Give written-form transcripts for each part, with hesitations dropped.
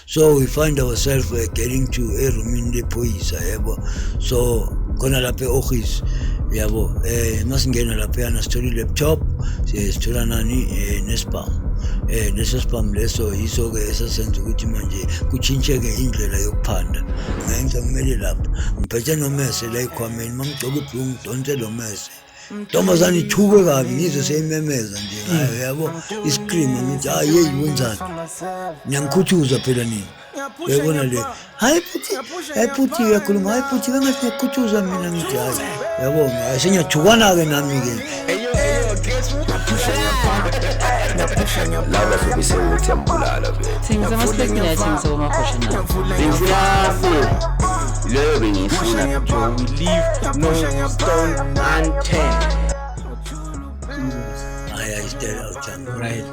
So we find ourselves getting to a room in the phoyisa yabo. So khona lapha e-office yabo masingena lapha sithola i-laptop sithola nani nespam leso spam leso yiso ke esasenza ukuthi manje kuchintsheke indlela yokuphanda ngenxa kumele lapha ngiphethe nomese la ekhwameni mangigcoba ibhlungu ngidonse lo mese Ntombazane ithuke kabi ngizwe seyimemeza nje ngayo yabo iscream ngithi hayi hey wenzani ngiyangikhuthuza phela nini uyabona le hayi futhi uyakhuluma hayi futhi bengathi ngiyakhuthuza mina ngithi hayi yabo sengiyathukwana ke nami ke lava zobe sewuthi ambulala vele things amaspekula things omakhosha na leyo bengifuna we leave no stone unturned I stay out right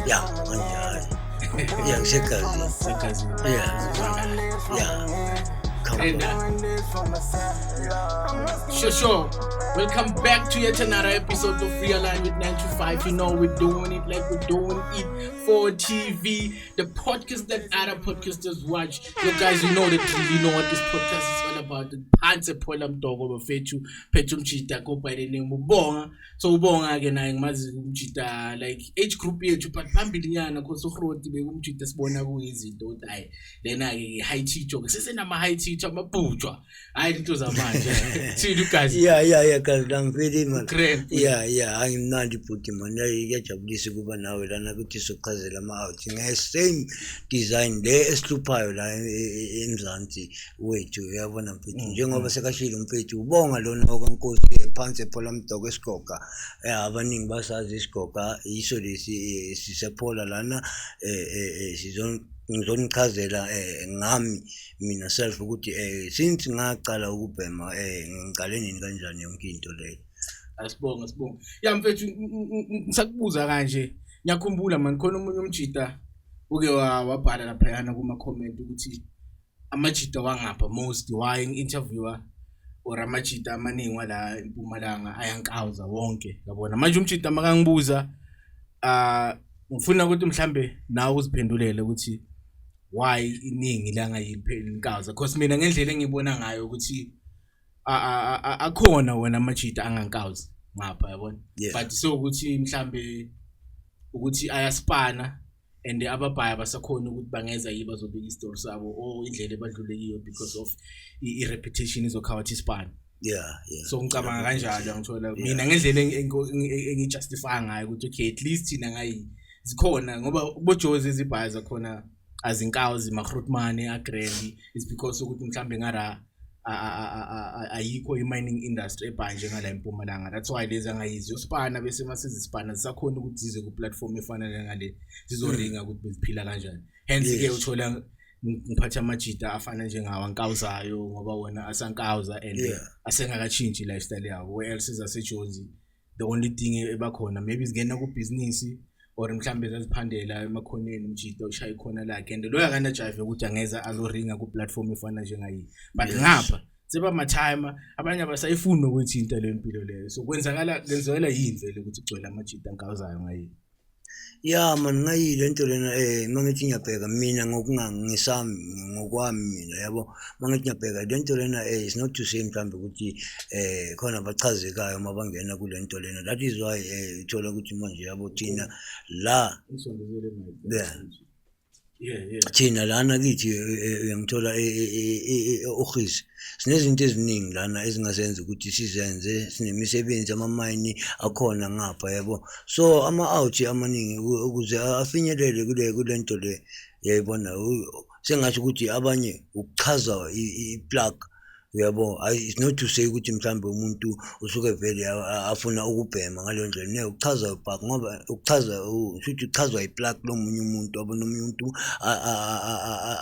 yeah manje yeah sekazi yeah Sure. Welcome back to yet another episode of Realign with 925. You know we're doing it like we're doing it for TV. The podcast that other podcasters watch. You guys, you know what this podcast is all about. The Panse Polam Dog over Fetu, Petum Chita, go by the name of Bonga. So Bonga again, I imagine Chita like age group here, but Pampidiana, Kosohro, the Chita Spona, who is it, don't I? Then I high teacher, I'm a high teacher, I'm a butcher. I did was a man. See you guys. Yeah, because I'm very much. Yeah, I'm not the putting man. I get a bliss of an hour and I go to Sokazela out. Same design there is to pile in Zanti. Wait to have one of the young of a Sakashilum pay to Bong alone, Hogan Coast, Panse Polam Togescoca, Abaning Basa Ziscoca, Isodi, Sisapola Lana, ngizonichazela ngami mina self ukuthi since ngaqala ukubhema ngiqale nini kanjani yonke into leyo asibonga ya mfethu ngisakubuza kanje ngiyakhumbula man khona umunye umjida uke wabhala lapha yana kuma comment ukuthi amajida wangapha most why interviewer or amajida amaningi wala eMpumalanga ayankawuza wonke yabona manje umjida makangibuza ngifuna ukuthi mhlambe nawe uziphendulele ukuthi why iningi la ngayiphelikaza because mina ngendlela engibona ngayo ukuthi akhona wena amajida angankawuzi ngapha yabona but so ukuthi mhlambe ukuthi ayaspana and ababhaya basakhona ukuthi bangeza yiba zobika istory sabo o indlela ebadlulekiyo because of i-reputation izokhawathi ispana yeah so ngicabanga kanjalo ngithola mina ngendlela engijustify ngayo ukuthi okay at least thina ngayi zikhona ngoba bojozi izibhaya zakhona azinkawuzi magrutmane agreli is because ukuthi mhlambe ngara ayikho i-mining industry ebhanje ngala eMpumalanga. That's why lezi angayizi uSpana bese masizisipana zisakhona ukuthi zize ku platform efana ngale zizoringa ukuthi beziphila kanjani. Hence ke uthola ngiphatha amajita afana njengawa nkawuzayo ngoba wona asankawuza and asengakachintshi lifestyle yawo. Where else is aseJozi the only thing ebakhona maybe izingena ku business or mhlambe eziphandela emakhoneni umjida ushaya ikhona lakhe and loya kana jive ukuthi angeza azoringa ku platform efana njengayi but ngapha seba ma time abanye abasayifuni ukuthi into le impilo leyo so kwenzakala yini vele ukuthi igcwele amajida nkawuzayo ngayi yeah man ngayile into lena mangithi ngiyabheka mina ngokungangisami ngokwami mina yabo mangithi ngiyabheka lento lena is not to say mhlambe ukuthi khona abachazekayo mabangena kule nto lena that is why uthola ukuthi manje yabo thina la thina lana kithi uyangithola office sinezinto eziningi lana ezingasenza ukuthi sizenze sinemisebenzi amamayini akhona ngapha yabo so ama-out amaningi ukuze afinyelele kule nto le yayibona sengathi ukuthi abanye ukuchaza i-plug uyabo it's not to say ukuthi mhlambe umuntu usuke vele afuna ukubhema ngale ndlela ne ukuchaza back ngoba ukuchaza ushuthi uchazwa iplug lomunye umuntu abona umuntu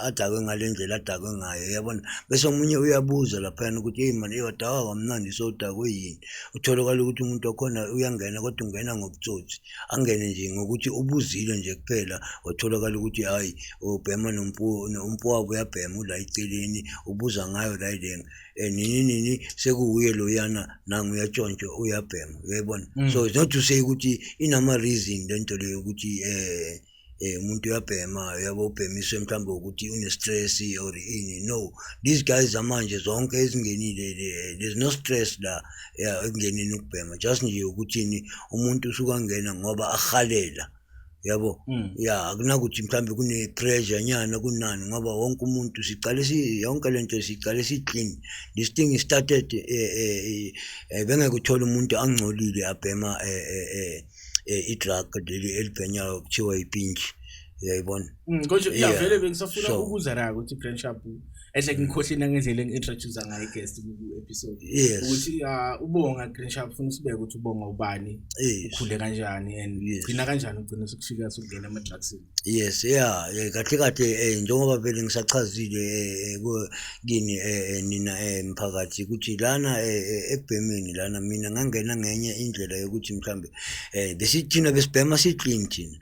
adakwe ngale ndlela adakwe ngayo yabona bese umunye uyabuza lapha ukuthi hey man eyadawa kamnandi so udakwe yini utholakala ukuthi umuntu wakhona uyangena kodwa ungena ngobutsotsi angene nje ngokuthi ubuzile nje kuphela watholakala ukuthi hayi ubhema nompu wabo uyabhema ula iceleni ubuza ngayo la ilenga nini sekuuye loyana nangu uyatshontsho uyabhema uyabona so it's not to say ukuthi inama reason lento leyo ukuthi umuntu uyabhema yabo ubhemiswe mhlawumbe ukuthi une stress or ini. No, these guys manje zonke ezingenile there's no stress la ekungenini ukubhema, just nje ukuthini umuntu usuka ngena ngoba ahalela yabo. Akunakuthi mhlambe kune pressure nyana kunani ngoba wonke umuntu siqale yonke lento siqale clean. This thing started bengekuthola umuntu angcolile abhema i-drug leli elibhenyayo kuthiwa ipinch, uyayibona. Konje vele bengisafuna ukuza la ukuthi Grand Sharp ehle ngikhohlina ngendlela engi-introduce ngayo guest ku episode ukuthi ubonga Grand Sharp ufuna usibeke ukuthi ubonga ubani, ukhule kanjani and ugcina kanjani ugcina sokufika sokungena ama-drugs. Yes, kahle njengoba vele ngisachazile kini nina mphakathi ukuthi lana ekubhemeni lana mina ngangena ngenye indlela yokuthi mhlambe besithina besibhema si-clean thina.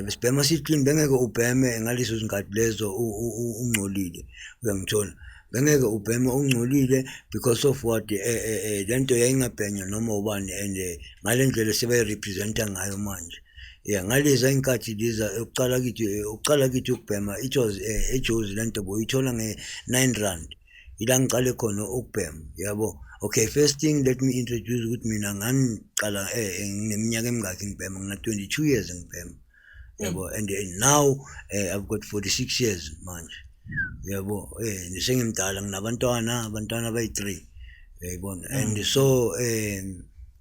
Besibhema si-clean, bengeke ubheme ngaleso sikhathi lezo ungcolile, uyangithola. Bengeke ubheme ungcolile because of what lento yayingabhenya noma ubani and ngale ndlela sebayi-representa ngayo manje. Ngaleza inkathi liza ukuqala kithi ukubhema eJozi lento boyithola nge-9 rand. Ila ngiqale khona ukubhema, yabo. Okay, first thing let me introduce ukuthi mina nganiqala ngineminyaka emingaki ngibhema, ngina 22 years ngibhema. Yabo, and now I've got 46 years manje. Yabo, nisengimdala nginabantwana abayi3. Yayibona. And so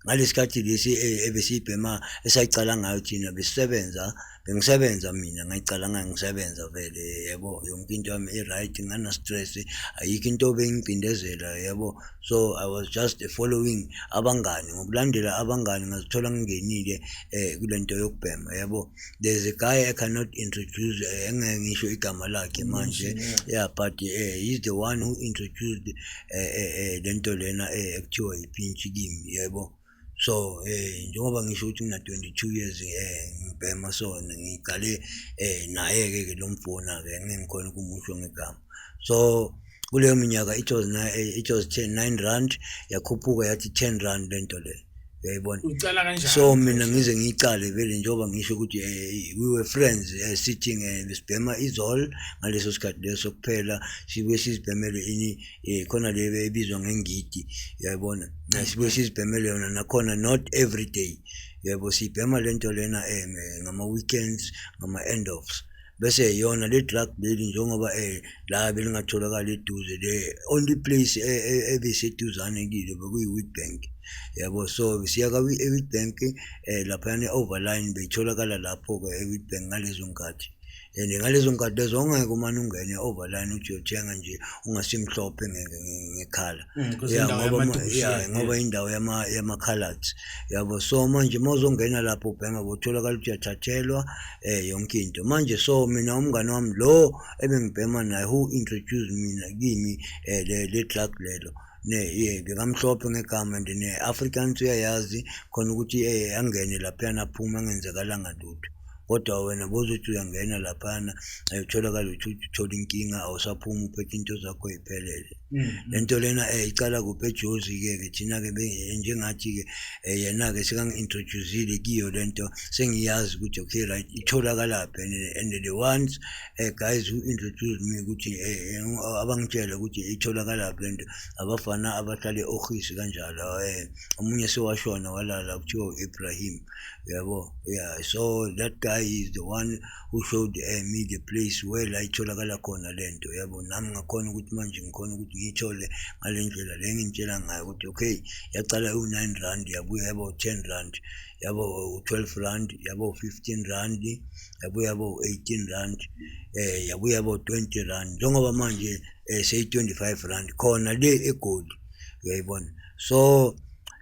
ngalesikhathi lesi ebesibhema esayicala ngayo thina bengisebenza mina ngayicala ngayo ngisebenza vele, yabo. Yonke into yami i-right, ngana stress, ayikho into bengicindezela, yabo. So I was just following abangani, ngokulandela abangani ngazithola ngingenile kulento yokubhema, yabo. There's a guy I cannot introduce, ngisho igama lakhe manje, but he's the one who introduced lento lena ekuthiwa ipinch kimi, yabo. So njengoba ngisho ukuthi ngina 22 years ngibhema, so ngiqale naye ke lo mfona ke ngikhona ukumusho ngegama. So kuleyo minyaka it was 9 rand, yakhuphuka yathi 10 rand lento le, uyayibona. Ucala kanjani? So mina ngize ngicale vele njengoba ngisho ukuthi we were friends sitting besibhema izol ngaleso sikhathi leso kuphela, sibuye sizibhemele ini khona le ebizwa ngengidi, uyayibona. Sibuye sizibhemele yona nakhona not every day, yabo. Sibhema lento lena ngama weekends, ngama end offs. Bese yona le drug leli njengoba la belingatholakala eduze, the only place ebeseduzane kile bekuyi-Witbank, yabo. So siya ka Witbank lapha ne-overline beyitholakala lapho ke e-Witbank ngalezo nkathi. And ngalezo nkathi lezo ongeke umane ungene overline uthi uyothenga nje ungasimhlophe ngekhala, ngoba indawo yama-colours, yabo. So manje mawuzongena lapho ubhema botholakala ukuthi uyathathelwa yonke into manje. So mina umngane wami lo ebengibhema naye who introduced mina kimi le drug lelo bekamhlophe ngegama, and ne-Africans uyayazi khona ukuthi angene laphana aphuma angenzekalanga lutho. Kodwa wena bozuthi uyangena laphana ayotholakala ukuthi uthola inkinga, awusaphuma uphethe into zakho iphelele. Lento lena icala kuphe eJozi ke thina ke njengathi ke yena ke sekangi-introduceile kiyo lento, sengiyazi ukuthi okay right itholakala lapha. And the ones guys who introduced me ukuthi abangitshela ukuthi itholakala lapha lento abafana abahlale eOgisi kanjalo, omunye sewashona walala kuthiwa Ibrahim, yabo. So that guy is the one who showed me the place where la itholakala khona lento, yabo. Nami ngakhona ukuthi manje ngikhona ukuthi ngithole ngale ndlela le ngintshela ngayo ukuthi okay yaqala u9 rand, yabuya yabo 10 rand, yabo 12 rand, yabo 15 rand, yabo 18 rand, yabuya yabo 20 rand, njengoba manje say 25 rand khona le eGoli, uyayibona. So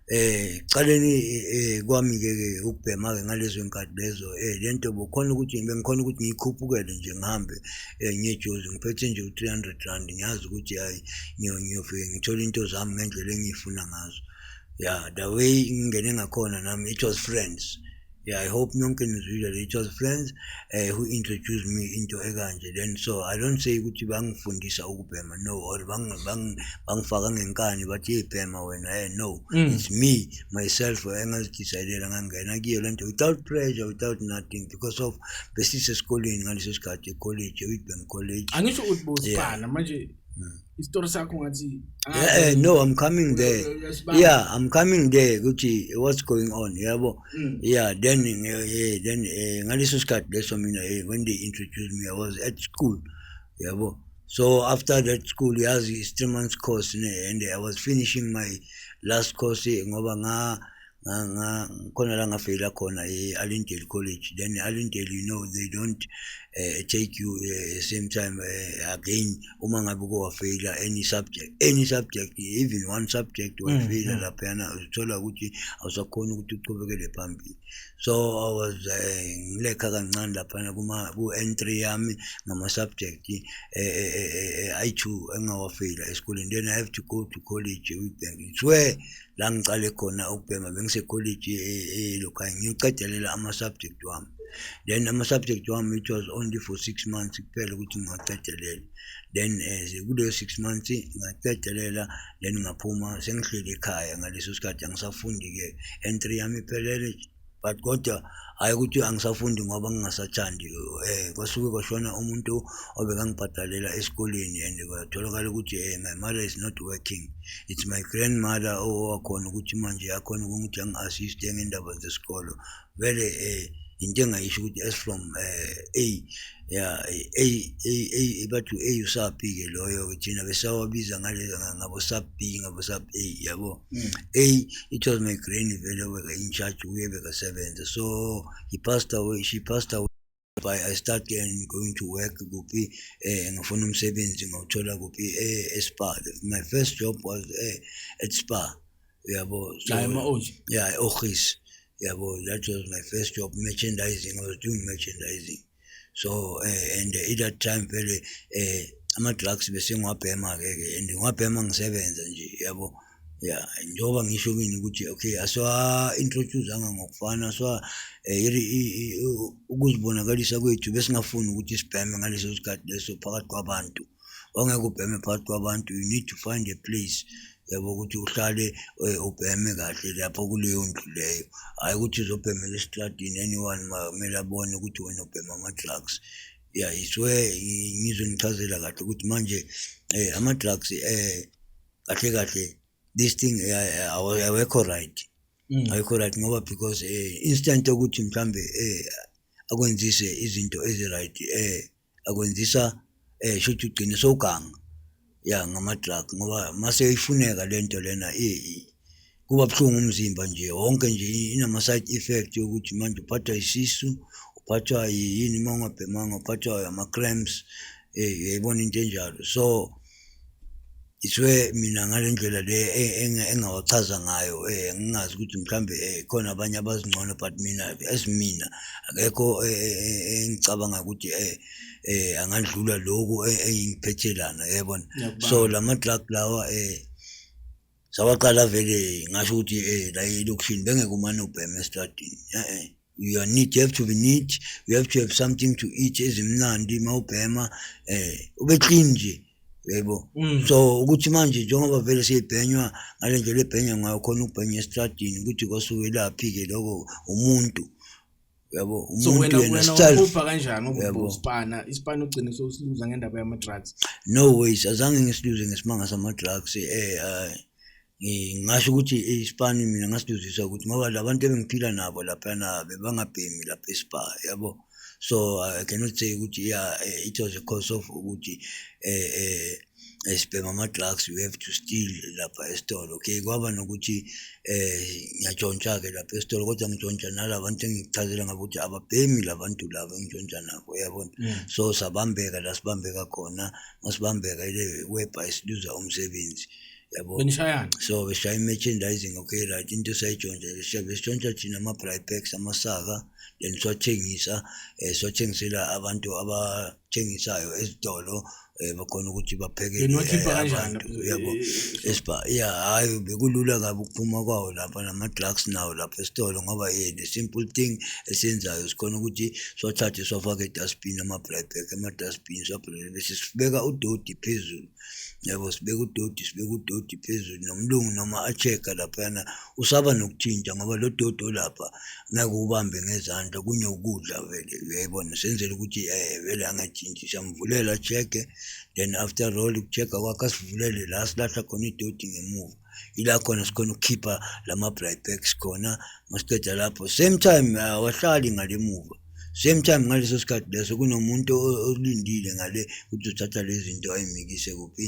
qaleni kwami ke ukubhema ke ngalezo nkathi lezo lento bengikhona ukuthi ngikhuphukele nje ngihambe ngiyeJozi ngiphethe nje u300 rand, ngiyazi ukuthi hayi ngiyofike ngithola into zami ngendlela engiyifuna ngazo. The way ngingene ngakhona nami it was friends, Yeah, I hope nonke nizwile. It was friends who introduced me into ekanje. Then so I don't say ukuthi bangifundisa ukubhema, no, or bangifaka ngenkani bathi ibhema wena, no. It's me myself engazidecidela ngangena kiyo lento without pressure, without nothing, because of besisesikoleni ngaleso sikhathi college, Witbank College. Angisho ukuthi bosipana manje istory sakho ngathi no, I'm coming there. Yeah, I'm coming there. Gucci, what's going on? Yeah, then ngaleso sikhathi leso mina when they introduced me, I was at school. So after that school, it's 3 months course, and I was finishing my last course ngoba khona la ngafeyila khona Allendale College. Then Allendale, they don't take you same time again uma ngabe wafeyila any subject, even one subject wafeyila laphana uthola ukuthi awusakhona ukuthi uqhubekele phambili. So I was ngilekha kancane laphana ku entry yami ngama subject I2 engawafeyila esikoleni. Then I have to go to college Witbank. It's where la ngiqale khona ukubhema bengise college lokanye ngiqedelela ama subject wami. Then ama subject wami it was only for 6 months kuphela ukuthi ngaqedelela. Then kuleyo 6 months ngaqedelela, then ngaphuma sengihleli ekhaya ngaleso sikhathi angisafundi ke entry yami iphelele. But kodwa hayi ukuthi angisafundi ngoba ngingasathandi, kwasuke kwashona umuntu obekangibhadalela esikoleni, and kwatholakala ukuthi my mother is not working. It's my grandmother owakhona ukuthi manje yakhona ukuthi angi-assist ngendaba zesikolo. Vele into engayisho ukuthi as from A bathu A usub ke loyo thina besawabiza ngabo sub B ngabo sub A, A, it was my granny vele in charge uyebekasebenza. So she passed away. I started going to work kuphi ngafuna umsebenzi ngawuthola kuphi eSpar. My first job was at Spar, so yeah, Ogis. That was my first job, merchandising. I was doing merchandising. So and at that time vele ama-drugs bese ngiwabhema ke, and ngiwabhema ngisebenza nje, yeah, njengoba ngisho kini ukuthi okay introduce ngokufana, ukuzibonakalisa kwethu besingafuni ukuthi sibheme ngaleso sikhathi leso phakathi kwabantu. Ongeke ubheme phakathi kwabantu, you need to find a place ukuthi uhlale ubheme kahle lapho kuleyo ndlu leyo, hayi ukuthi uzobhemela estradini anyone kumele abone ukuthi wena ubhema ama-drugs. Yeah, it's where ngizonichazela kahle ukuthi manje ama-drugs kahle this thing awekho right. Awekho right ngoba because instant ukuthi mhlambe akwenzise izinto ezi-right akwenzisa shothi ugcine sowuganga ngama-drug, ngoba mase ifuneka lento lena kuba buhlungu umzimba nje wonke nje, inama-side effect yokuthi manje uphathwa isisu, uphathwa yini uma ungabhemanga, uphathwa ama-cramps, yayibona into enjalo. So it's where mina ngale ndlela le engawachaza ngayo ngingazi ukuthi mhlambe khona abanye abazingcono, but mina esimina akekho engicabanga ukuthi angandlula lokho engiphethelana, yabona. So lama-drug lawa sawaqala vele ngasho ukuthi la elokishini bengeke umane ubheme estradini. You are neat, you have to be neat, you have to have something to eat ezimnandi mawubhema ube clean nje, yebo. So ukuthi manje njengoba vele siyibhenywa ngale ndlela ebhenya ngayo khona ukubhenya estradini ukuthi kwasuke laphi ke lokho umuntu, yabo, umuntu yena style. So wena kanjani ubusipana isipana ugcine sosiluza ngendaba yama-drugs? No ways, azange ngisiluze ngesimanga sama-drugs. Ngasho ukuthi isipani mina ngasiluzisa ukuthi ngoba labantu ebengiphila nabo laphana bebangabhemi lapha eSpar, yabo. So I cannot say ukuthi it was a cause of ukuthi sibhema ama-drugs, we have to steal lapha esitolo. Okay, kwaba nokuthi ngiyatshontsha ke lapha esitolo, kodwa ngitshontsha nalabantu engichazela ngabo ukuthi ababhemi labantu laba engitshontsha nabo, yabona. So sabambeka la sibambeka khona, masibambeka ile webha isiluza umsebenzi, yabo. So beshaya merchandising, okay, right, into sayitshontsha besitshontsha thina ama-braai packs, amasaka, then siwathengisa, siwathengisela abantu abathengisayo ezitolo bakhona ukuthi bapheke Yena wakhipha kanjani abantu yabo hayi bekulula kabi ukuphuma kwawo lapha nama-drugs nawo lapha esitolo ngoba the simple thing esiyenzayo sikhona ukuthi siwathathe siwafake edustbin ama-bright bag ama-dustbin bese sibeka udoti phezulu yabo sibeka udoti phezulu nomlungu noma a-check-a laphayana usaba nokuthinta ngoba lo doti olapha ngeke ubambe ngezandla kunokudla vele uyayibona senzele ukuthi vele angathinti siyamvulela check-e then after all ukucheck-a kwakhe asivulele la silahla khona idoti ngemuva ila khona sikhona ukukhipha lama-bright bags khona masiqeda lapho same time wahlali ngale muva same time ngaleso sikhathi leso kunomuntu olindile ngale ukuthi uthatha lezi zinto ayimikise kuphi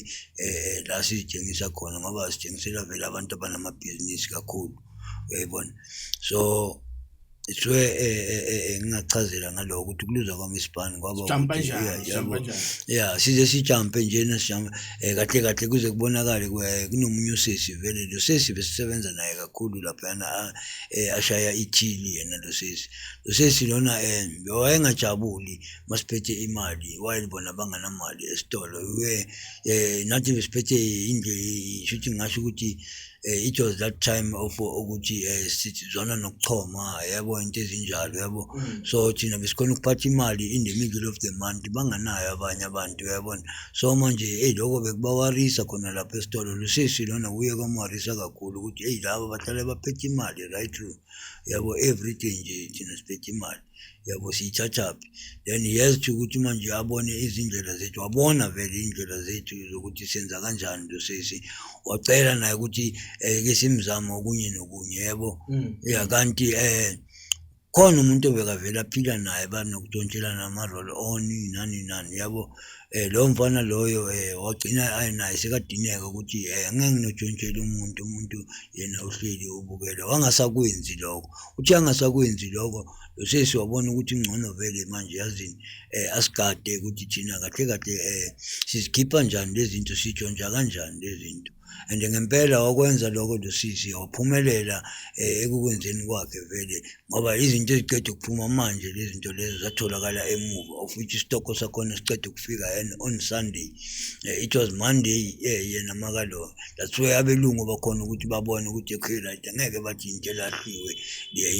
la sitshengisa khona ngoba sitshengisela vele abantu abanamabhizinisi kakhulu uyayibona so iswe ngingachazela ngaloko ukuthi kuluza kwami isibhani ngoba jump kanjani size sijumpe njena sijump kahle kuze kubonakale kunomunye usesi vele lo sesi besisebenza naye kakhulu lapha ashaya ithili yena lo sesi lona wayengajabuli masiphethe imali wayibona banganamali esitolo nathi besiphethe indle shuthi ngasho ukuthi it was that time of ukuthi sithizwana nokuchoma yabo into ezinjalo yabo so thina besikhona ukuphatha imali in the middle of the month banganayo abanye abantu uyabona so manje lokho bekubawarisa khona lapha esitolo lusisi lona uye kwamarisa kakhulu ukuthi laba bahlale baphethe imali right through yabo everything nje thina siphethe imali yabo siyithatha then yes ukuthi manje abone izindlela zethu wabona vele indlela zethu ukuthi senza kanjani lusisi wacela naye ukuthi ke simzama okunye nokunye yabo kanti khona umuntu obekavela aphila naye banokutshontshela nama-roll on nani yabo lo mfana loyo wagcina ayinaye sekadineka ukuthi ngeke nginotshontshela umuntu yena uhleli ubukela wangasakwenzi lokho uthi angasakwenzi lokho losesi wabona ukuthi ngcono vele manje yazini asigade ukuthi thina kahle sizikhipha njani lezi zinto sitshontsha kanjani lezi zinto and ngempela wakwenza lokho losisi waphumelela ekukwenzeni kwakhe vele ngoba izinto eziqeda ukuphuma manje lezi zinto lezo zatholakala emuva of which isitoko sakhona siceda ukufika on Sunday it was Monday yena makalo that's why abelungu bakhona ukuthi babone ukuthi okay right ngeke bathi into elahliwe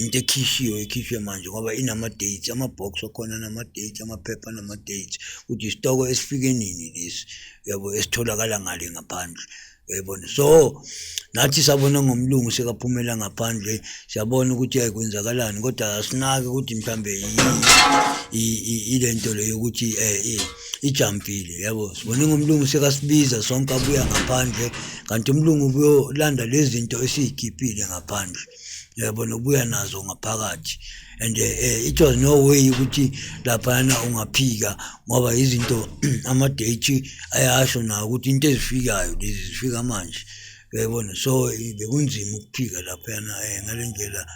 into ekhishwe manje ngoba inama dates ama-box akhona nama-dates amaphepha nama-dates ukuthi isitoko esifike nini lesi yabo esitholakala ngale ngaphandle uyayibona so nathi sabona ngomlungu sekaphumela ngaphandle siyabona ukuthi ayikwenzakalani kodwa asinake ukuthi mhlambe ilento leyo ukuthi ijumpile yabo sibone ngomlungu sekasibiza sonke abuya ngaphandle kanti umlungu ubuyolanda lezi zinto esizikhiphile ngaphandle yabona ubuya nazo ngaphakathi and it was no way ukuthi laphana ungaphika ngoba izinto ama-date ayasho na ukuthi into ezifikayo lezi zifika manje uyayibona so bekunzima ukuphika laphana ngalendlela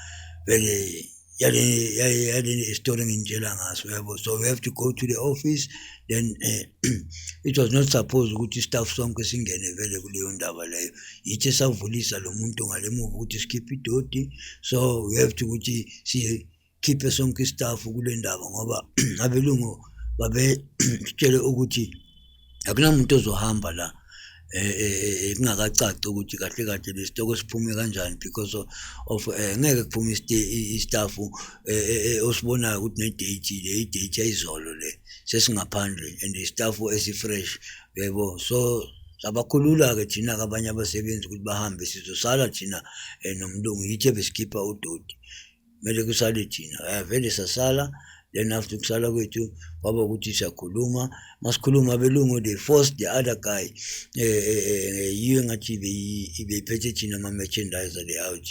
vele yale story ngintshela ngaso yabo so we have to go to the office then it was not supposed ukuthi staff sonke singene vele kuleyo ndaba leyo yithi savulisa lo muntu ngalemuva ukuthi sikhiphe idoti so we have to ukuthi sikhiphe sonke staff kule ndaba ngoba abelungu babe sitshele ukuthi akunamuntu ozohamba la kungakacaci ukuthi kahle lesitoko siphume kanjani because of ngeke kuphume istaff osibonayo ukuthi ne-date ayizolo le sesingaphandle and istaff esifresh yebo so sabakhulula-ke thina kabanye abasebenzi ukuthi bahambe sizosala thina nomlungu yithi besikhipha udoti kumele kusale thina vele sasala then after kusala kwethu kwaba ukuthi siyakhuluma masikhuluma abelungu they forced the other guy yiyo ngathi beyiphethe thina ama-merchandiser le out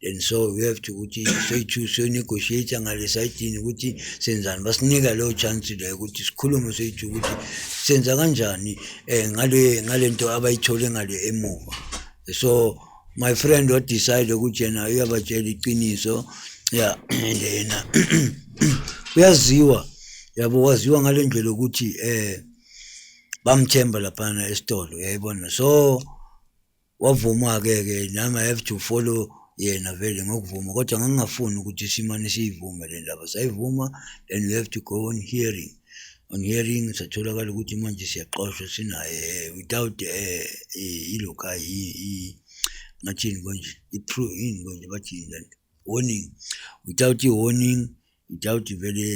then so we have to ukuthi soyi-negotiate ngale sayidini ukuthi senzani basinika leyo chance leyo ukuthi sikhulume soyi-2 ukuthi senza kanjani ngale nto abayithole ngale emuva so my friend wadecide ukuthi yena uyabatshela iqiniso and yena uyaziwa yabo waziwa ngale ndlela ukuthi bamthemba laphana esitolo uyayibona so wavuma-ke nami I have to follow yena vele ngokuvuma kodwa ngangingafuni ukuthi simane siyivume le ndaba sayivuma then we have to go on hearing on hearing satholakala ukuthi manje siyaxoshwa sinaye without iloka ngathini konje i-true yini konje bathini lento warning without warning without vele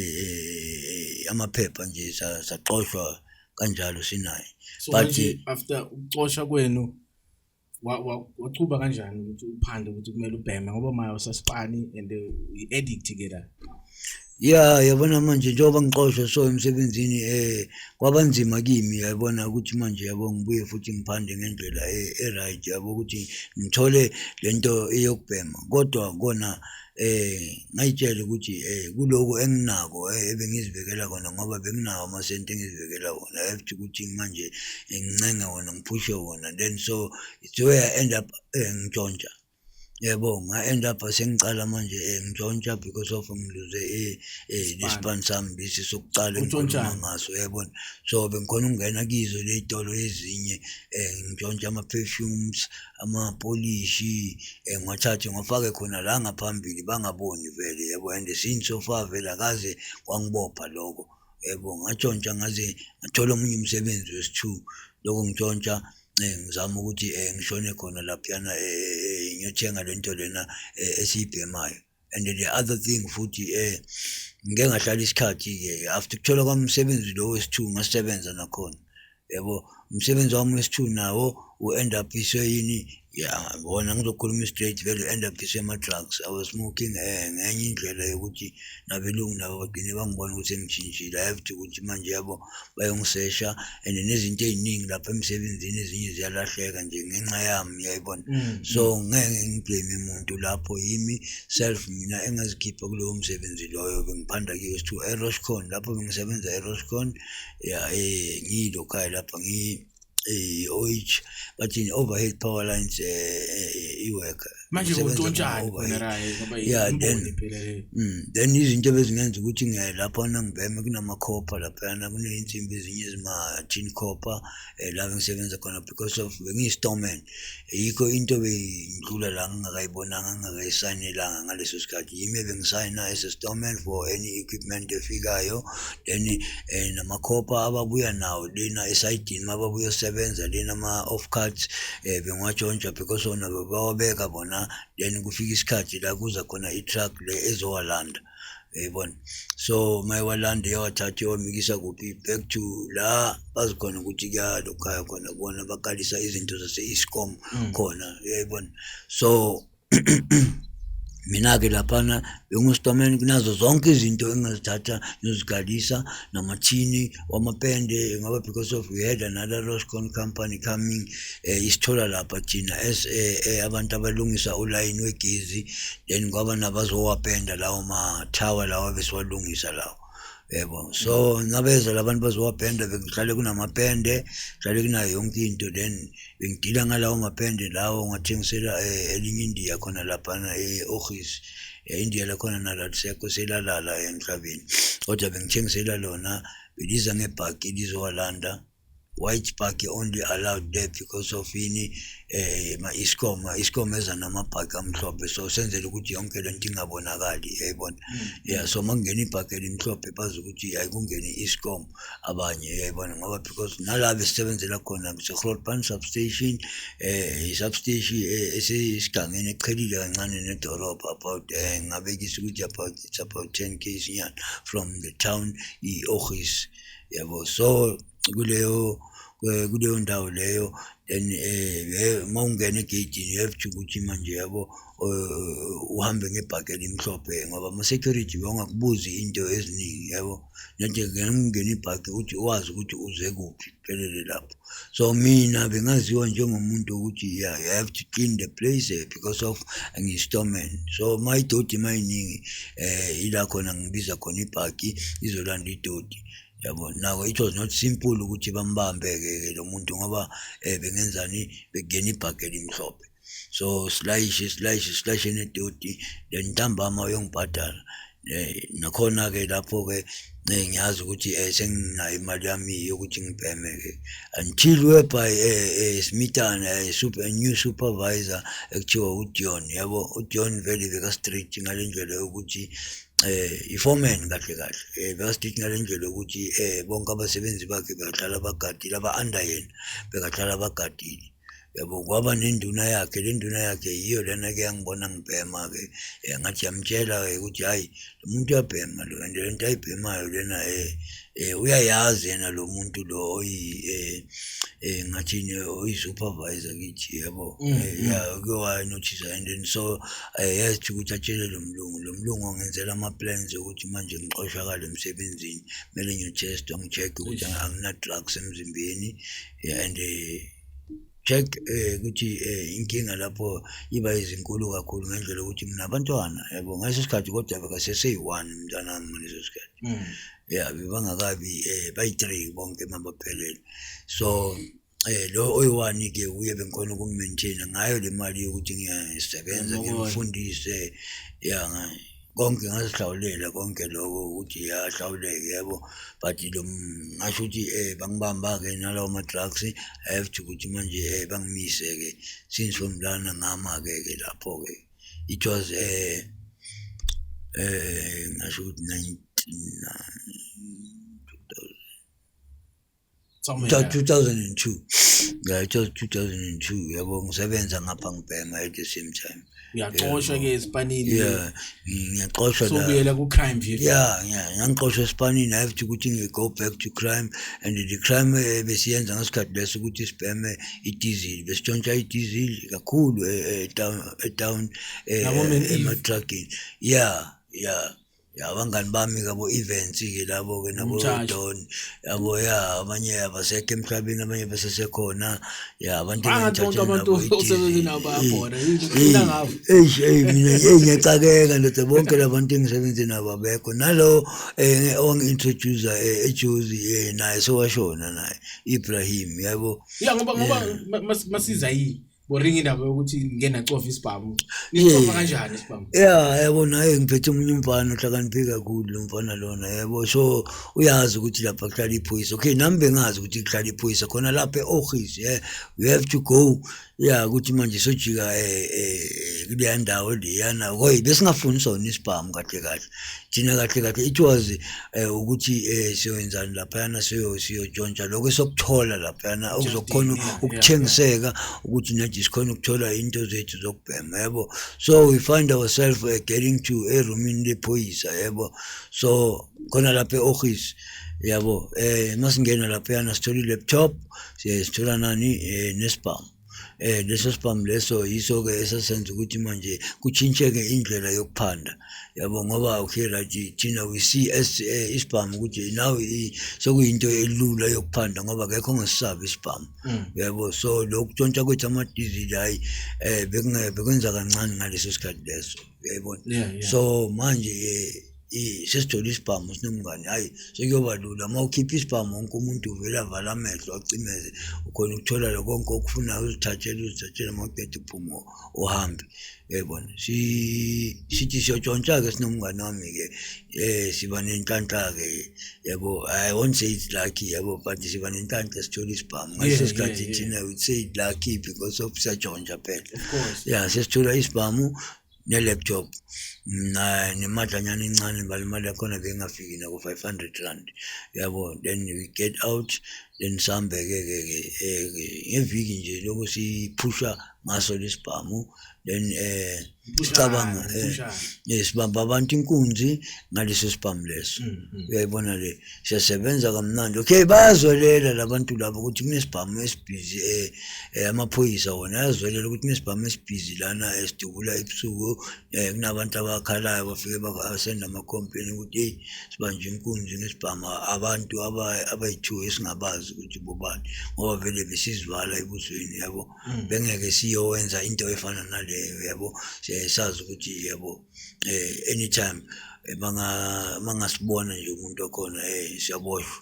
amaphepha nje saxoshwa kanjalo sinaye So but manje after ucosha kwenu wachuba kanjani ukuthi uphande ukuthi kumele ubheme ngoba manje usasipani and i-addict ke la. yeah yabona manje njengoba ngixoshwa so emsebenzini kwabanzima kimi yabona ukuthi manje yabo ngibuye futhi ngiphande ngendlela right yabo ukuthi ngithole lento eyokubhema kodwa kona ngayitshela ukuthi kuloko enginako ebengizibekela kona ngoba benginawo amasenti engizibekela wona after ukuthi manje ngincenge wona ngiphushe wona then so it's where I end up ngitshontsha yebo nga-end up sengicala manje ngitshontsha because of ngiluze ispan sami lesi sokucala engikhuluma ngaso yabona so bengikhona ukungena kizo ley'tolo ezinye ngitshontsha ama-perfumes amapolishi ngiwathathe ngifake khona la ngaphambili bangaboni vele yabo and since so far vele akaze kwangibopha lokho yebo ngatshontsha ngaze ngathola omunye umsebenzi wesi-2 lokho ngitshontsha ngizama ukuthi ngishone khona laphayana ngiyothenga lento lena esiyibhemayo and the other thing futhi ngeke ngahlala isikhathi ke after kuthola kwami umsebenzi lo wesi-2 ngasebenza nakhona yebo umsebenzi wami wesi-2 nawo u-end up iseyini yeah bona ngizokhuluma straight vele end up isema-drugs I was smoking ngenye indlela yokuthi nabelungu nabo bagcine bangibona ukuthi ngishintshile I have to ukuthi manje yabo bayongisesha and nezinto ey'ningi lapha emsebenzini ezinye ziyalahleka nje ngenxa yami yayibona so ngeke ngiblame umuntu lapho yimi self mina engazikhipha kulowo msebenzi loyo bengiphanda kiyo wesi-2 eRoscon lapho bengisebenza eRoscon yeah ngiyilo khaya lapha OH bathini overhead power lines iwork manje untshontshayo khona raye ngoba imboni phela le then izinto bezingenza ukuthi lapho ngibheme kunamakhopha laphana kuney'nsimbi ezinye ezima-tin copper la bengisebenza khona because of bengiyi-storeman yikho into bengidlula la ngingakayibonanga ngingakayisayinelanga ngaleso sikhathi yimi bengisayina as a storeman for any equipment efikayo then namakhopha ababuya nawo lena esayidini mababuya sebenza lena ama-off cards bengiwatshontsha because ona bawabeka bona then kufika isikhathi la kuza khona i-truck le ezowalanda yayibona so mayiwalanda yawathatha yawamikisa kuphi back to la bazikhona ukuthi kuyalokhaya khona bona bakalisa izinto zase-Eskom khona yayibona so mina-ke laphana bengustoreman kunazo zonke izinto engazithatha ngiyozigalisa namathini wamapende ngoba because of we had another Roscon company coming isithola lapha thina as abantu abalungisa ulayini wegezi then kwaba nabazowapenda lawo mathawa lawo besiwalungisa lawo yebo so nabeza labantu bazowapenda bekuhlale kunamapende hlale kunayo yonke into then bengidila ngalawo mapende lawo ngathengisela elinye India khona laphana e-office India lakhona nalathi sekho selalala emhlabeni kodwa bengithengisela lona beliza ngebhaki lizowalanda white bag only allowed there because of ma-Eskom eza namabhaki amhlophe so senzela ukuthi yonke lento ingabonakali yayibona yeah so makungena ibhaki elimhlophe bazi ukuthi ayikungeni i-Eskom abanye yayibona ngoba because nalabo esisebenzela khona kuse-Grootpan substation i-substation esesigangeni eqhelile kancane nedolobha about ngabekisa ukuthi it's about 10 km nyana from the town i-office yabo so kuleyo ndawo leyo then mawungena egeyitini you have to ukuthi manje yabo uhambe ngebhaki elimhlophe ngoba ama-security bangakubuzi into eziningi yabo nje ngena ibhaki ukuthi uwazi ukuthi uze kuphi kuphelele lapho so mina bengaziwa njengomuntu ukuthi yeah you have to clean the place because of ngiyi-storeman so mayidodi mayiningi ila khona ngibiza khona ibhaki izolanda idodi yabo nako it was not simple ukuthi bambambe-ke lo muntu ngoba bengenzani bekungena ibhaki elimhlophe so silayishe nedodi then ntambama uyongibhadala nakhona-ke lapho-ke ngiyazi ukuthi senginayo imali yami yokuthi ngibheme-ke until whereby Smithana a new supervisor ekuthiwa uDion yabo uDion vele beka-strict ngale ndlela yokuthi iforeman kahle kahle bekasithi ngalendlela ukuthi bonke abasebenzi bakhe behlala bagadile aba-under yena bekahlala bagadile yabo kwaba nenduna yakhe le nduna yakhe yiyo lena ke yangibona ngibhema-ke ngathi yamtshela-ke ukuthi hhayi lo muntu uyabhema lo and lento ayibhemayo lena uyayazi yena lo muntu lo ngathini oyi-supervisor kithi yabo kuyowanothisa and then so yazithi ukuthi atshele lo mlungu angenzela ama-plans ukuthi manje ngixoshakale emsebenzini kumele ngiyo-testa ngi-check ukuthi angina-drugs emzimbeni and check ukuthi inkinga lapho iba izinkulu kakhulu ngendlela ukuthi nginabantwana yabo ngaleso sikhathi kodwa bekaseseyi-1 mntanami ngaleso sikhathi bebangakabi bayi-3 bonke mabaphelele so lo oyi-1-ke uye bengikhona ukummaintaina ngayo le mali yokuthi ngiyasebenza ngimfundise konke ngazihlawulela konke lokho ukuthi yahlawuleke yabo but ngasho ukuthi bangibamba-ke nalawo ma-drugs I have to ukuthi manje bangimise-ke since from lana ngama-ke lapho-ke it was ngasho ukuthi 2002 it was 2002 yabo ngisebenza ngapha ngibhema at the same time uyaxoshwa-ke esipanini ngiyaxoshwa sobuyela ku-crime view ngangixoshwa esipanini I have to ukuthi ngi-go back to crime and the crime besiyenza ngasikhathi leso ukuthi sibheme idizili besitshontsha idizili kakhulu etown ema-truckini abangani bami kabo events-ke labo-ke nabo Don yabo abanye abasekho emhlabeni abanye basesekhona abantu ngiyacakeka ndoda bonke labantu engisebenze nabo abekho nalo ongi-introducer ejozi naye sowashona naye Ibrahim yabo ngoba masiza yini boringa indaba yokuthi ngenacofa isibhamu nicofa kanjani isibhamu yabo naye ngiphethe umunye umfana ohlakaniphe kakhulu lo mfana lona yabo so uyazi ukuthi lapha kuhlala iphoyisa okay nami bengazi ukuthi kuhlala iphoyisa khona lapha e-office we have to go ukuthi manje sojika kuleya ndawo leyana hoyi besingafuni sona isibhamu kahle kahle thina kahle kahle it was ukuthi siyenzani laphayana siyotshontsha lokho esokuthola laphayana okuzokhona ukuthengiseka ukuthi nathi sikhona ukuthola into zethu zokubhema yabo so we find ourselves getting to erumini lephoyisa yabo so khona lapha e-office yabo masingena laphayana sithola i-laptop sithola nani nesibhamu leso spam leso yiso-ke esasenza ukuthi manje kuchintsheke indlela yokuphanda yabo ngoba okay right thina we see as ispam ukuthi now sokuyinto elula yokuphanda ngoba akekho ongesisabi ispam yabo so lokutshontsha kwethu amadizili hayi bekwenza kancane ngaleso sikhathi leso yayibona so manje sesithola isibhamu sinomngane hayi sekuyoba lula uma ukhipha isibhamu wonke umuntu uvela avala amehlo acimeze ukhona ukuthola lo konke okufunayo uzithathele uma uqeda uphumo uhambe yayibona sithi siyotshontsha-ke sinomngane wami-ke siba nenhlanhla-ke yabo I won't say it's lucky yabo but siba nenhlanhla sithola isibhamu ngaleso sikhathi thina we say it's lucky because of siyatshontsha phela sesithola isibhamu ne-laptop nemadlanyana encane bali imali yakhona bengafiki nako 500 rand yabo then we get out then sihambe-ke ngeviki nje lokho siphusha ngaso lesibhamu then sicabanga sibamba abantu inkunzi ngaleso sibhamu leso uyayibona le siyasebenza kamnandi okay bayazwelela labantu labo ukuthi kunesibhamu esibhizi amaphoyisa wona ayazwelela ukuthi kunesibhamu esibhizi lana esidubula ebusuku kunabantu abakhalayo bafike basenda ama-complain ukuthi sibanje inkunzi ngesibhamu abantu abayi-2 esingabazi ukuthi bobani ngoba vele besizivala ebusweni yabo bengeke siyowenza into efana naleyo yabo sazi ukuthi yabo anytime mangasibona nje umuntu okhona siyaboshwa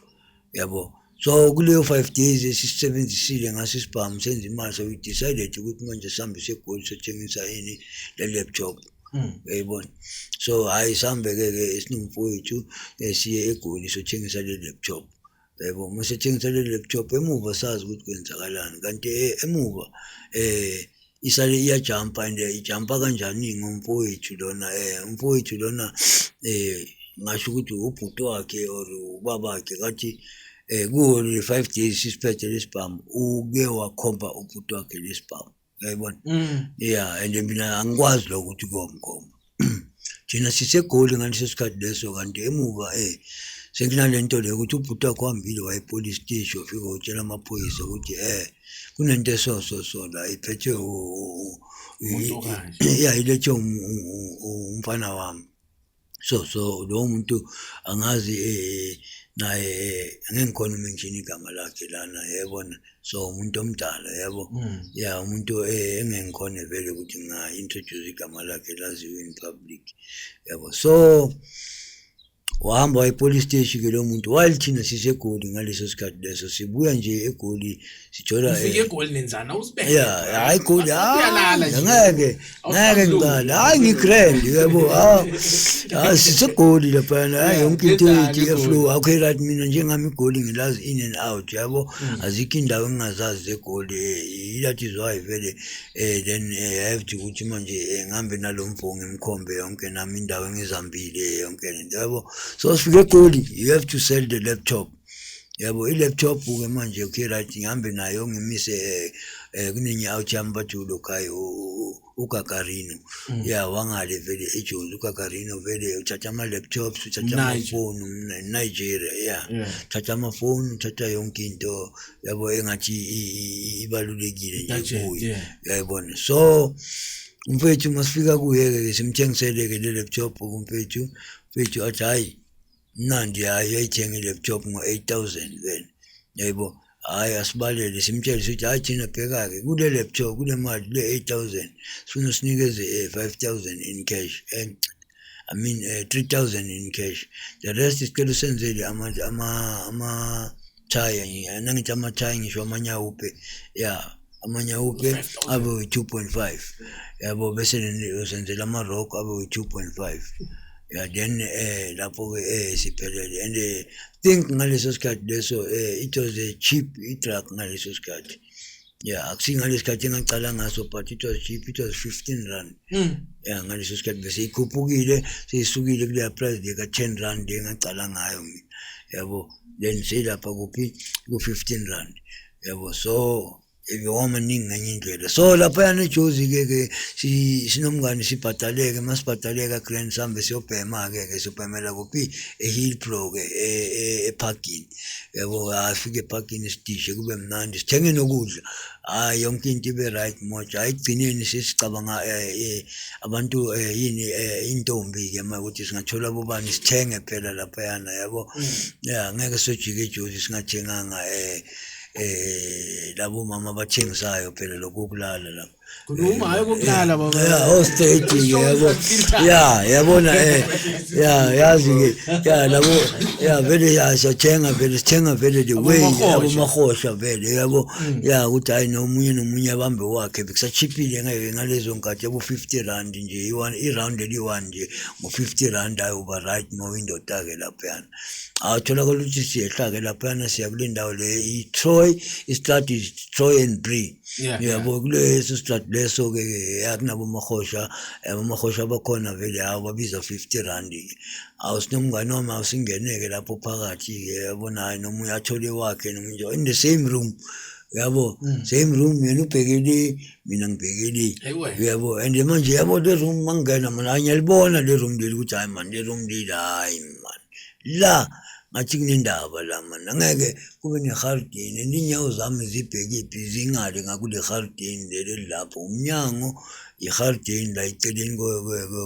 yabo so kuleyo 5 days esisebenzisile ngaso isibhamu senza imali so we decided ukuthi manje sihambe segoli sothengisa yini le laptop yayibona so hayi sihambe-ke esinomfowethu siye egoli sothengisa le laptop yebo masethengisa le laptop emuva sazi ukuthi kwenzakalani kanti emuva isale iyajumpa and ijumpa kanjani ngomfowethu lona ngasho ukuthi ubhuti wakhe or ubaba wakhe kathi kuwo 5 days sisiphethe lesibhamu uke wakhomba ubhuti wakhe lesibhamu yayibona yeah and mina angikwazi lokuthi komkhomba thina sisegoli ngaleso sikhathi leso kanti emuva sekunalento le ukuthi ubhuti wakhe uhambile waye police station ufika utshela amaphoyisa ukuthi kunento so la iphethe yeah ilethe umfana wami so lo muntu angazi naye ngengikhona mention igama lakhe lana yabona so umuntu omdala yabo yeah umuntu engengikhona vele ukuthi nga introduce igama lakhe laziwe in public yabo so wahamba epolice station ke lo muntu while thina sisegoli ngaleso sikhathi leso sibuya nje egoli sithola ufike egoli nenzana usibeke yeah hayi goli ngeke ngicala hayi ngigrand yabo sisegoli lapha hayi yonke into flow akhe right mina njengami igoli ngilazi in and out yabo azikho indawo engingazazi zegoli that is why vele then I have to ukuthi manje ngihambe nalomfongo ngimkhombe yonke nami indawo engizambile yonke lento yabo. So sifike eGoli you have to sell the laptop yabo i-laptop ke manje okay right ngihambe nayo ngimise kunenye awuchamba bajulo kayo uGagarino yeah wangale vele eJozi uGagarino vele uthatha ama laptops uthatha amafoni Nigeria yeah uthatha amafoni uthatha yonke into yabo engathi ibalulekile nje kuyo yayibona. So umfethu masifika kuye ke simthengisele ke le laptop umfethu athi hayi nandi ayayithenga i-laptop ngo-8,000 then yabo hayi asibalele simtshela sithi hayi thina bheka ke kule laptop kule mali le 8,000 sifuna sinikeze 5,000 in cash I mean 3,000 in cash the rest isicela usenzele ama tire nangithi ama tire ngisho amanyawupe yeah amanyawupe abe 2.5 yabo bese usenzela ama rock abe 2.5 yeah then lapho ke siphelele and think ngaleso sikhathi leso it was a cheap truck ngaleso sikhathi yeah akusinga lesikhathi engicala ngaso but it was cheap it was 15 rand yeah ngaleso sikhathi bese ikhuphukile seyisukile kule price le ka 10 rand engicala ngayo mina yabo then selapha kuphi ku 15 rand yabo. So iwoma ningi nganye indlela so lapha yana eJozi ke sinomngane sibhataleke masibhataleka grand sambe siyobhema ke siyobhemela kuphi eHill Pro ke eparking yabo afike eparking istishe kube mnandi sithenge nokudla hayi yonke into ibe right moja ayigcineni sesicabanga abantu yini intombi ke manje ukuthi singathola bobani sithenge phela lapha yana yabo yeah ngeke sojike eJozi singathenganga labo mama bathengisayo phela lokukulala lapho kunoma hayi kokulala baba yeah hostage yabo yeah yabona yazi ke yeah labo yeah vele yasathenga vele sithenga vele the way yabo mahosha vele yabo yeah ukuthi hayi nomunye abambe wakhe bekusachipile ngalezo nkathi yabo 50 rand nje i-round eli1 nje ngo50 rand ayo ba right no window take lapha yana awuthola ukuthi siyehla ke lapha yana siya kule ndawo le iTroy i-start Troy and Bree yabo kuleso start leso ke yakunabo mahosha bakhona vele ababiza 50 rand awusinomngane noma usingeneke lapho phakathi ke yabona hayi nomunye athole wakhe nomunye in the same room yabo same room yena ubhekele mina ngibhekele yabo and manje yabo le room mangena mina ngiyalibona le room leli ukuthi hayi man le room leli hayi man la ngathi kunendaba la man ngeke kube negarden indinyawo zami zibheke ibhizi ingale ngakule garden leli lapho umnyango igarden la iceleni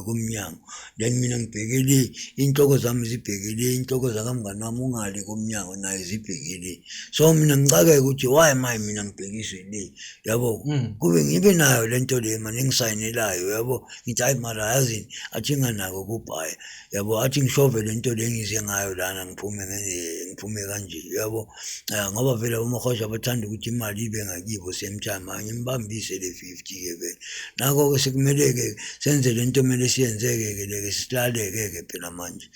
komnyango then mina ngibhekele inhloko zami zibhekele inhloko zakamngani wami ungale komnyango naye zibhekele so mina ngicake ukuthi why mina ngibhekiswe le yabo kube ngibe nayo lento le man engisayinelayo yabo ngithi hayi mara yazini athi nganako kubhaya yabo athi ngishove lento le ngize ngayo lana ngiphume kanje yabo ngoba vele umahosha bathanda ukuthi imali ibe ngakibo same time angimbambise le 50 ke vele nako ngakho ke sekumele ke senze lento mele siyenzeke ke leke silaleke ke phela manje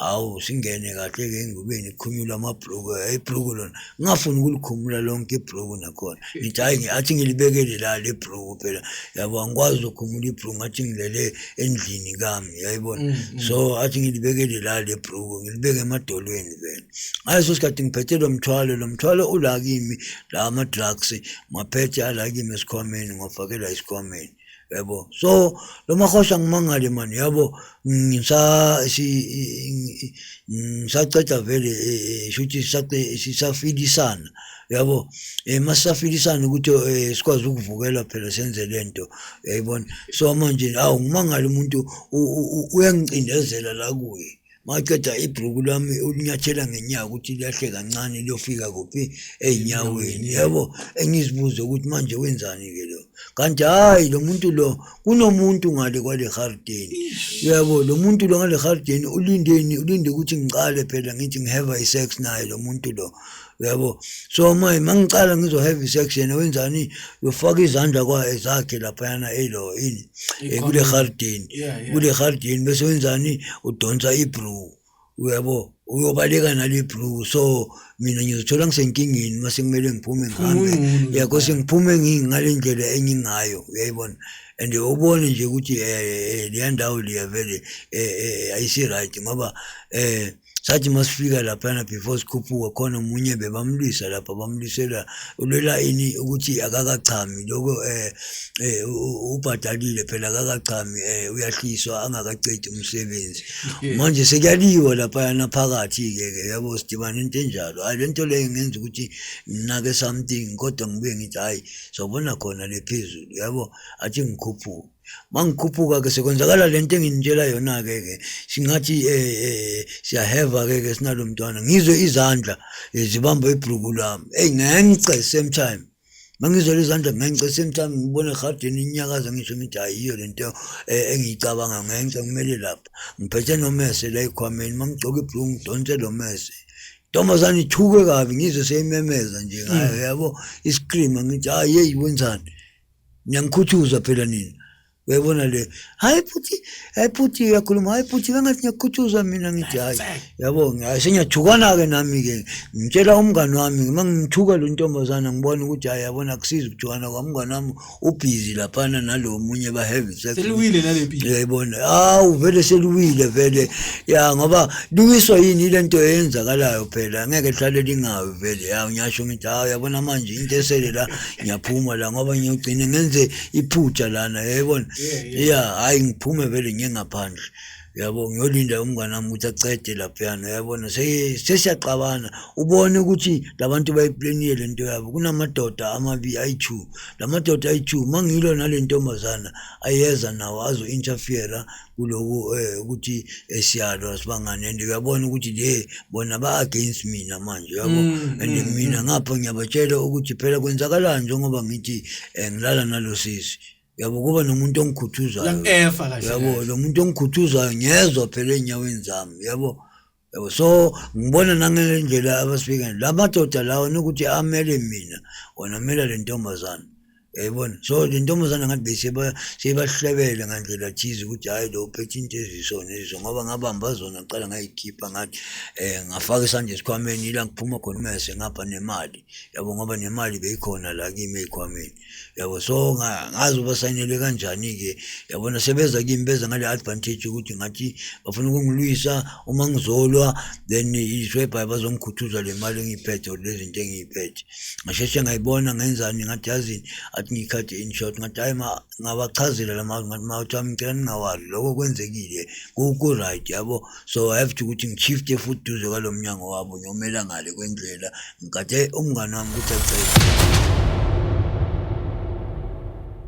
awu singene kahle ke engubeni ikhunyula amabhruku ibhruku lona ngafuni ukulikhumula lonke ibhruku nakhona ngithi hayi athi ngilibekele la le bhruku phela yabo angikwazi ukukhumula ibhruku ngathi ngilele endlini kami yayibona so athi ngilibekele la le bhruku ngilibeke emadolweni vele ayiso sikhathi ngiphethe lo mthwalo ula kimi la ama drugs maphethe ala kimi esikhwameni ngofakela isikhwameni yabo so lo mahosha ngimangale mani yabo ngisaceda vele shuthi sisafilisana yabo masafilisana ukuthi sikwazi ukuvukela phela senze lento yayibona so manje awu ngimangale umuntu uyangicindezela la kuye maqeda ibhruku lami ulinyathela ngenyaka ukuthi liyahle kancane liyofika kuphi enyaweni yabo engizibuza ukuthi manje wenzani ke lo kanti hayi lo muntu lo kunomuntu ngale kwale Gauteng yabo lo muntu lo ngale Gauteng ulinde ukuthi ngiqale phela ngithi ngihave sex naye lo muntu lo yabo so mangicala ngizohave sex yena wenzani yofaka izandla kwa ezakhe lapha yana elo ini kule Gauteng kule Gauteng bese wenzani udonsa ibhru uyabo uyobaleka nalibhru so mina ngizothola ngisenkingeni mase kumele ngiphume ngihambe yakho sengiphume ngingalendlela engingayo uyayibona and ubone nje ukuthi le ndawo liya vele ayisi right ngoba sathi masifika lapha before sikhuphuka khona umunye bebamlisa lapha bamlisela ulela ini ukuthi akakachami lokho ubhadalile phela akakachami uyahliswa angakacedi umsebenzi manje sekuyaliwa lapha naphakathi ke yabo sidibana into enjalo hayi lento le ngenza ukuthi nginake something kodwa ngibuye ngithi hayi sobona khona lephezulu yabo athi ngikhuphuka mangikhuphuka ke sekwenzakala lento enginitshela yona ke singathi siyaheva ke sinalo mntwana ngizwe izandla zibamba ibhruku lami ngence same time mangizwe izandla ngence same time ngibona Gauteng inyakaza ngisho ngithi ayiyo lento engiyicabanga ngence kumele lapha ngiphethe nomese la ekhwameni mangigcoka ibhruku ngidonse lo mese Ntombazane ithuke kabi ngizwe seyimemeza nje ngayo yabo iscream ngithi hayi wenzani ngiyangikhuthuza phela nini uyabona le hayi futhi uyakhuluma hayi futhi bengathi ngiyakhuthuza mina ngithi hayi yabo ngiyasenyajukana ke nami ke ngitshela umngani wami mangithuka lo ntombazana ngibona ukuthi hayi yabona akusiza ukujukana kwamngani wami ubhizi lapha nalo munye ba heavy sex seliwile nalepi uyayibona awu vele seliwile vele ya ngoba luwiswa yini lento eyenzakalayo phela ngeke hlale lingawe vele ya ngiyasho ngithi hayi yabona manje into esele la ngiyaphuma la ngoba ngiyogcina ngenze iphutha lana yayibona yeah hayi ngiphume vele ngiyengaphandle yabo ngiyolinda umngane wami ukuthi acede lapha yana yabona sesiyaqabana ubone ukuthi labantu bayiplanile lento yabo kunamadoda amabi ayi2 lamadoda ayi2 mangilo nalentombazana ayeza nawo azo interfere kuloku ukuthi siyalwa sibangane and uyabona ukuthi le bona ba against mina manje yabo and mina ngapha ngiyabatshela ukuthi phela kwenzakalani njengoba ngithi ngilala nalo sisi yabo kuba nomuntu ongikhuthuzayo yabo lo muntu ongikhuthuzayo ngiyezwa phela enyaweni zami yabo so ngibona nangendlela abasifika lamadoda lawo nokuthi amele mina wona mela lentombazana yayibona so lentombazana ngathi bese sebahlebele ngandlela thize ukuthi hayi lo uphethe into ezisona lezo ngoba ngabamba zona ngaqala ngayikhipha ngathi ngafaka isandla esikhwameni ila ngiphuma khona mase ngapha nemali yabo ngoba nemali beyikhona la kimi ekhwameni yabo so ngazi ubasayinele kanjani ke yabona sebeza kimi beza ngale advantage ukuthi ngathi bafuna ukungilwisa uma ngizolwa then iswebha bazongikhuthuza le mali engiphethe lezi zinto engiyiphethe ngasheshe ngayibona ngenzani ngathi yazini ngikhathi in short ngathi hayi ngabachazela lama ngathi mawuthami ngicela ningawali lokho kwenzekile ku right yabo so I have to ukuthi ngichifte futhi duze kwalomnyango wabo ngiyomela ngale kwendlela ngikade umngane wami ukuthi acela